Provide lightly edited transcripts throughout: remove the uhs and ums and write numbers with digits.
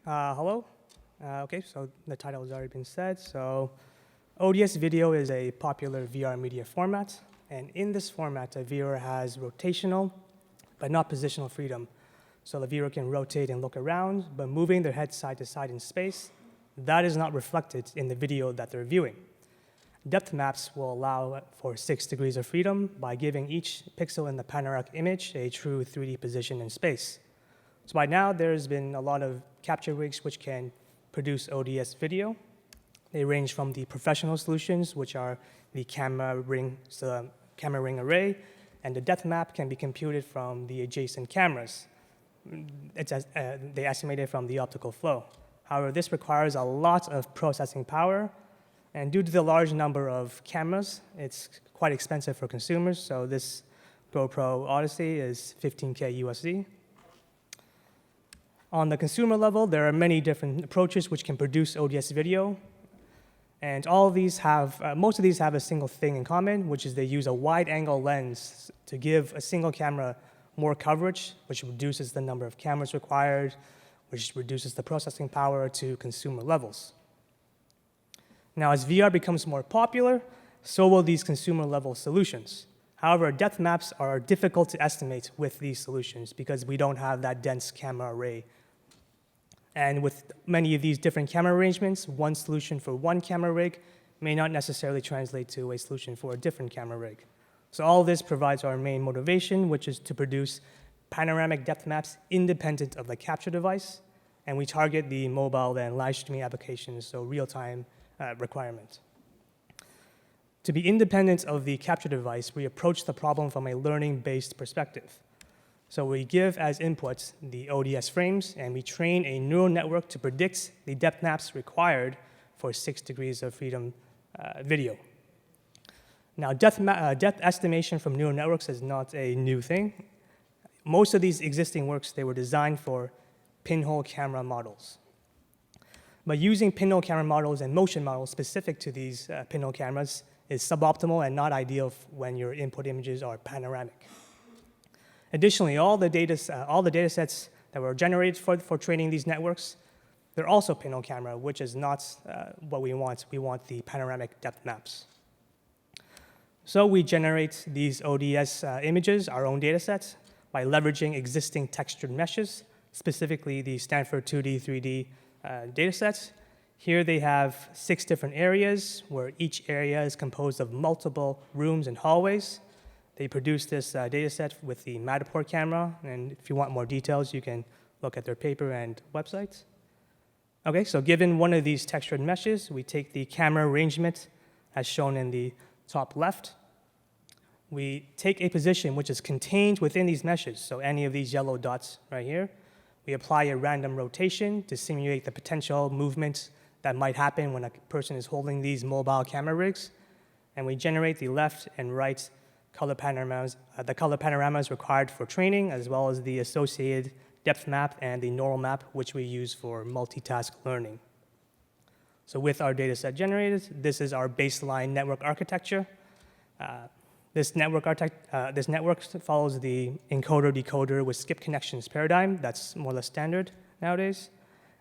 Hello. Okay, so the title has already been said. So ODS video is a popular VR media format. And in this format, a viewer has rotational, but not positional freedom. So the viewer can rotate and look around, but moving their head side to side in space, that is not reflected in the video that they're viewing. Depth maps will allow for 6 degrees of freedom by giving each pixel in the panoramic image a true 3D position in space. So by now, there's been a lot of capture rigs which can produce ODS video. They range from the professional solutions, which are the camera ring array, and the depth map can be computed from the adjacent cameras. They estimate it from the optical flow. However, this requires a lot of processing power, and due to the large number of cameras, it's quite expensive for consumers, so this GoPro Odyssey is $15K USD. On the consumer level, there are many different approaches which can produce ODS video, and most of these have a single thing in common, which is they use a wide-angle lens to give a single camera more coverage, which reduces the number of cameras required, which reduces the processing power to consumer levels. Now, as VR becomes more popular, so will these consumer-level solutions. However, depth maps are difficult to estimate with these solutions because we don't have that dense camera array. And with many of these different camera arrangements, one solution for one camera rig may not necessarily translate to a solution for a different camera rig. So all this provides our main motivation, which is to produce panoramic depth maps independent of the capture device, and we target the mobile and live streaming applications, so real-time requirement. To be independent of the capture device, we approach the problem from a learning-based perspective. So we give as inputs the ODS frames, and we train a neural network to predict the depth maps required for 6 degrees of freedom video. Now, depth estimation from neural networks is not a new thing. Most of these existing works, they were designed for pinhole camera models. But using pinhole camera models and motion models specific to these pinhole cameras is suboptimal and not ideal when your input images are panoramic. Additionally, all the data sets that were generated for training these networks, they're also pinhole camera, which is not what we want. We want the panoramic depth maps. So we generate these ODS images, our own data sets, by leveraging existing textured meshes, specifically the Stanford 2D, 3D data sets. Here they have 6 different areas, where each area is composed of multiple rooms and hallways. They produce this data set with the Matterport camera, and if you want more details, you can look at their paper and websites. Okay, so given one of these textured meshes, we take the camera arrangement as shown in the top left. We take a position which is contained within these meshes, so any of these yellow dots right here. We apply a random rotation to simulate the potential movement that might happen when a person is holding these mobile camera rigs, and we generate the left and right color panoramas, the color panoramas required for training, as well as the associated depth map and the normal map, which we use for multitask learning. So with our data set generated, this is our baseline network architecture. This network follows the encoder-decoder with skip connections paradigm. That's more or less standard nowadays.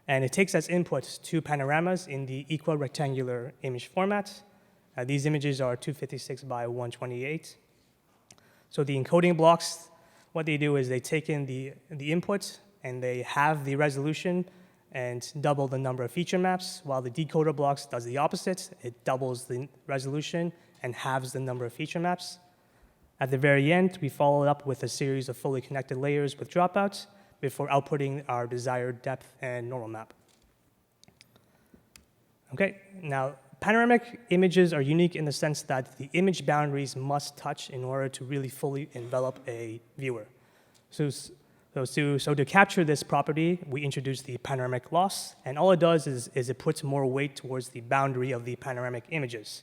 And it takes as input 2 panoramas in the equirectangular image format. These images are 256 by 128. So the encoding blocks, what they do is they take in the input and they halve the resolution and double the number of feature maps, while the decoder blocks does the opposite. It doubles the resolution and halves the number of feature maps. At the very end, we follow it up with a series of fully connected layers with dropouts before outputting our desired depth and normal map. Okay, now panoramic images are unique in the sense that the image boundaries must touch in order to really fully envelop a viewer. So to capture this property, we introduce the panoramic loss, and all it does is it puts more weight towards the boundary of the panoramic images.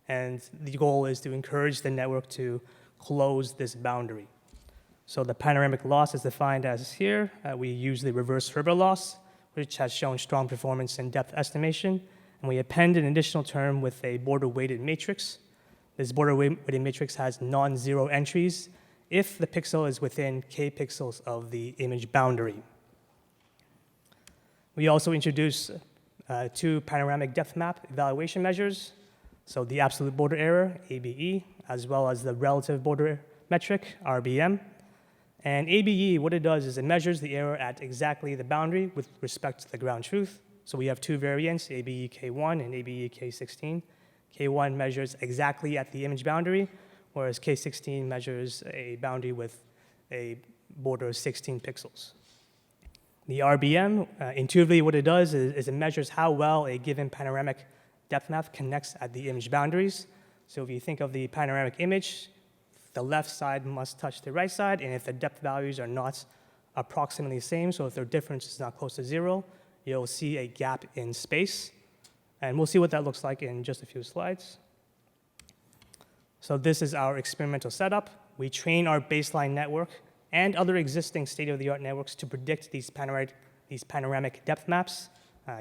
And the goal is to encourage the network to close this boundary. So the panoramic loss is defined as here. We use the reverse Hubert loss, which has shown strong performance in depth estimation. And we append an additional term with a border-weighted matrix. This border-weighted matrix has non-zero entries if the pixel is within k pixels of the image boundary. We also introduced two panoramic depth map evaluation measures, so the absolute border error, ABE, as well as the relative border metric, RBM. And ABE, what it does is it measures the error at exactly the boundary with respect to the ground truth. So we have two variants, ABE K1 and ABE K16. K1 measures exactly at the image boundary, whereas K16 measures a boundary with a border of 16 pixels. The RBM, intuitively what it does is it measures how well a given panoramic depth map connects at the image boundaries. So if you think of the panoramic image, the left side must touch the right side, and if the depth values are not approximately the same, so if their difference is not close to 0, you'll see a gap in space. And we'll see what that looks like in just a few slides. So this is our experimental setup. We train our baseline network and other existing state-of-the-art networks to predict these panoramic depth maps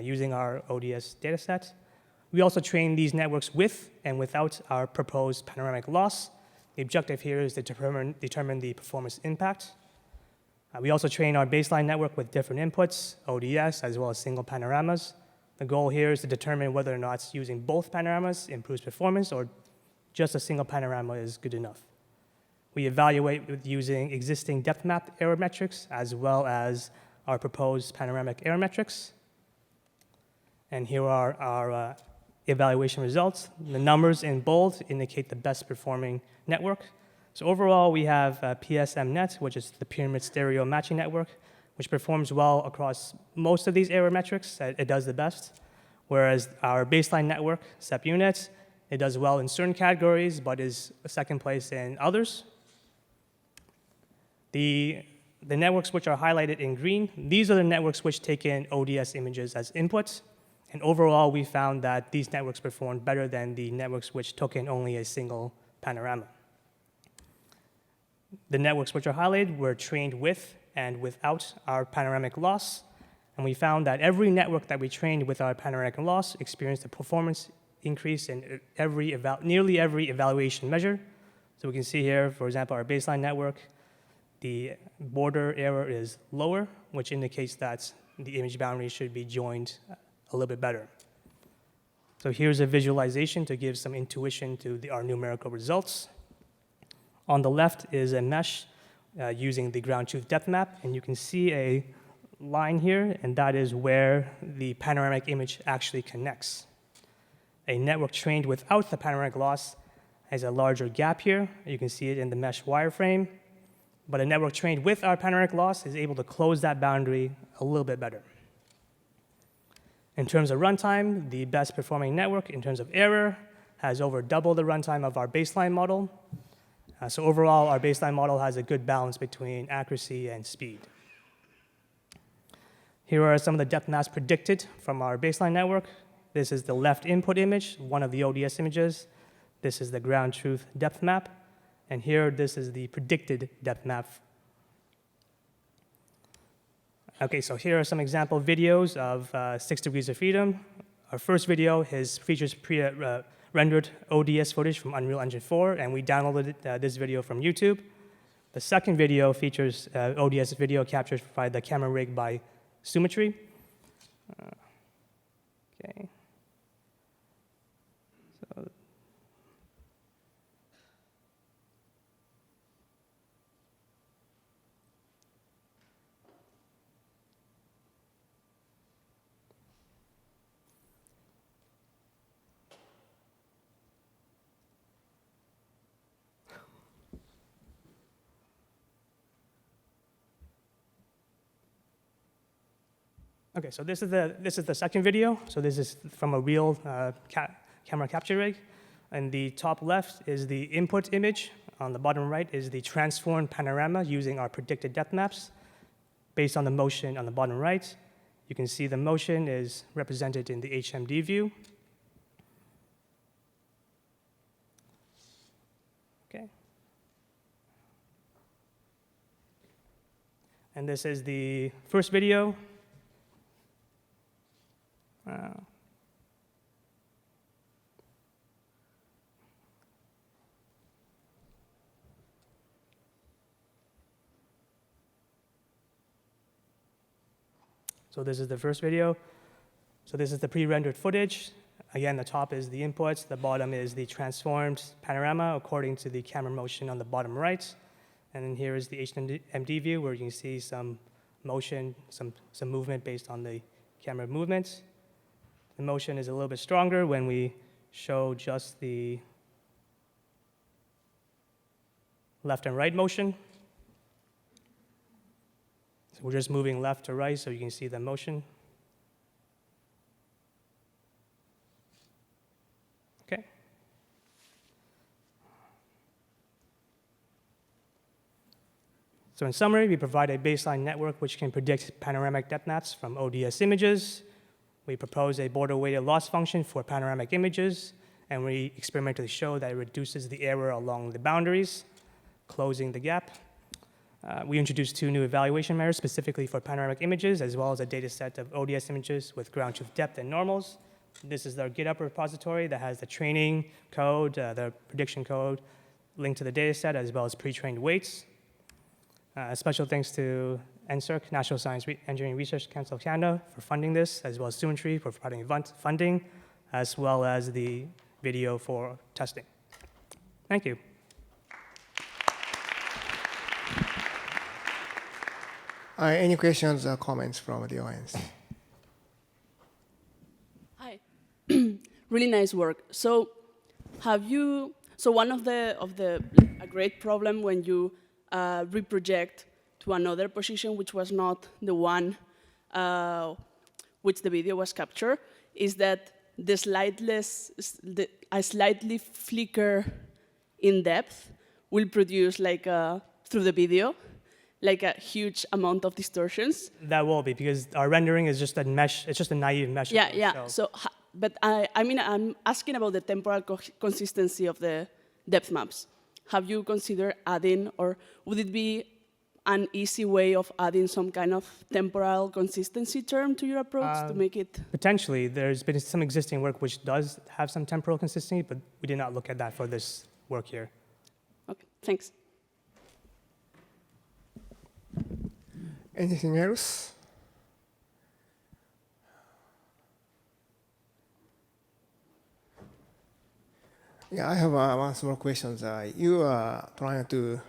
using our ODS dataset. We also train these networks with and without our proposed panoramic loss. The objective here is to determine the performance impact. We also train our baseline network with different inputs, ODS, as well as single panoramas. The goal here is to determine whether or not using both panoramas improves performance or just a single panorama is good enough. We evaluate with using existing depth map error metrics as well as our proposed panoramic error metrics. And here are our evaluation results. The numbers in bold indicate the best performing network. So overall, we have PSMNet, which is the pyramid stereo matching network, which performs well across most of these error metrics. It does the best. Whereas our baseline network, SEPUNet, it does well in certain categories, but is second place in others. The networks which are highlighted in green, these are the networks which take in ODS images as inputs. And overall, we found that these networks performed better than the networks which took in only a single panorama. The networks which are highlighted were trained with and without our panoramic loss. And we found that every network that we trained with our panoramic loss experienced a performance increase in nearly every evaluation measure. So we can see here, for example, our baseline network, the border error is lower, which indicates that the image boundary should be joined a little bit better. So here's a visualization to give some intuition to our numerical results. On the left is a mesh using the ground truth depth map, and you can see a line here, and that is where the panoramic image actually connects. A network trained without the panoramic loss has a larger gap here. You can see it in the mesh wireframe. But a network trained with our panoramic loss is able to close that boundary a little bit better. In terms of runtime, the best performing network in terms of error has over double the runtime of our baseline model. So overall, our baseline model has a good balance between accuracy and speed. Here are some of the depth maps predicted from our baseline network. This is the left input image, one of the ODS images. This is the ground truth depth map. And here, this is the predicted depth map. Okay, so here are some example videos of 6 Degrees of Freedom. Our first video features pre-rendered ODS footage from Unreal Engine 4, and we downloaded this video from YouTube. The second video features ODS video captured by the camera rig by Symmetry. Okay. Okay, so this is the second video. So this is from a real camera capture rig. And the top left is the input image. On the bottom right is the transformed panorama using our predicted depth maps. Based on the motion on the bottom right, you can see the motion is represented in the HMD view. Okay. And this is the first video. So this is the first video. So this is the pre-rendered footage. Again, the top is the inputs, the bottom is the transformed panorama according to the camera motion on the bottom right. And then here is the HMD view where you can see some motion, some movement based on the camera movement. The motion is a little bit stronger when we show just the left and right motion. So we're just moving left to right so you can see the motion. Okay. So in summary, we provide a baseline network which can predict panoramic depth maps from ODS images. We propose a border-weighted loss function for panoramic images, and we experimentally show that it reduces the error along the boundaries, closing the gap. We introduced 2 new evaluation measures specifically for panoramic images, as well as a data set of ODS images with ground truth depth and normals. This is our GitHub repository that has the training code, the prediction code, linked to the data set, as well as pre-trained weights. Special thanks to NSERC, National Science Engineering Research Council of Canada, for funding this, as well as Sumtree for providing funding, as well as the video for testing. Thank you. Any questions or comments from the audience? Hi, really nice work. So, one of a great problem when you reproject to another position which was not the one which the video was captured is that a slightly flicker in depth will produce through the video like a huge amount of distortions. That will be, because our rendering is just a mesh, it's just a naive mesh. Yeah, yeah. So, but I'm asking about the temporal consistency of the depth maps. Have you considered adding, or would it be an easy way of adding some kind of temporal consistency term to your approach to make it? Potentially. There's been some existing work which does have some temporal consistency, but we did not look at that for this work here. Okay, thanks. Anything else? Yeah, I have one small question. You are trying to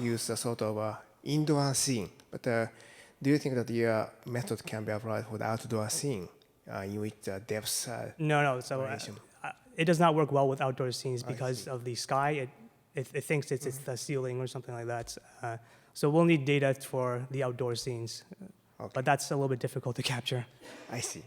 use a sort of indoor scene, but do you think that your method can be applied for the outdoor scene in which the depths? No. So it does not work well with outdoor scenes because of the sky. It thinks it's the ceiling or something like that. So we'll need data for the outdoor scenes, but that's a little bit difficult to capture. I see.